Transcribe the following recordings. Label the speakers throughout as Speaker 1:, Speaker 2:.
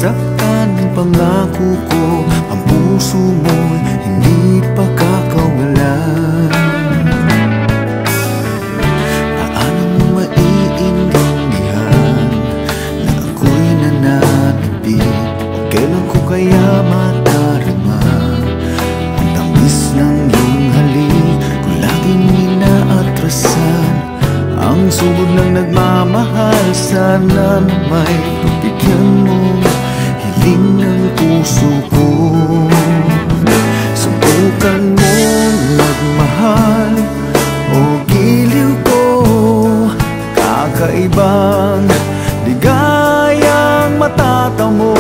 Speaker 1: masasaktan. Pangako ko, ang puso mo'y hindi pagkakawalan. Paano mo maiintindihan na ako'y nananabik? Kailan ko kaya madarama ang tamis ng iyong halik? Kung laging inaatrasan ang sugod ng nagmamahal, sana na may pagbigyan mo hiling ng puso ko. Subukan mo magmahal o giliw ko, kakaibang ligayang matatamo.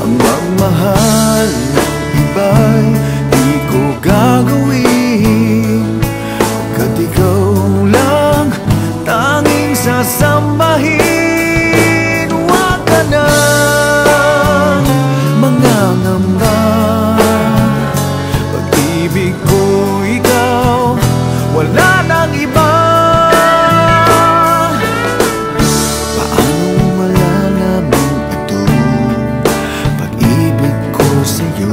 Speaker 1: Ang magmahal ng iba'y di ko gagawin, pagkat ikaw lang tanging sasambahin. Huwag ka nang mangangamba, pag-ibig ko ikaw, wala nang iba. Paano malalaman ito, pag-ibig ko sa'yo?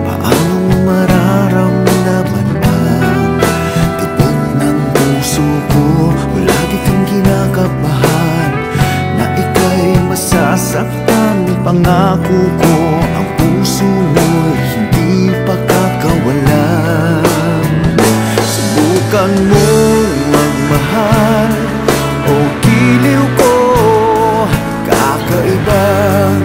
Speaker 1: Paano mararamdaman ang tibok ng puso ko? Lagi kang kinakabahan na ika'y masasaktan. Pangako ko, ang puso mo'y hindi pagkakawalan. Subukan mo magmahal o giliw ko, kakaibang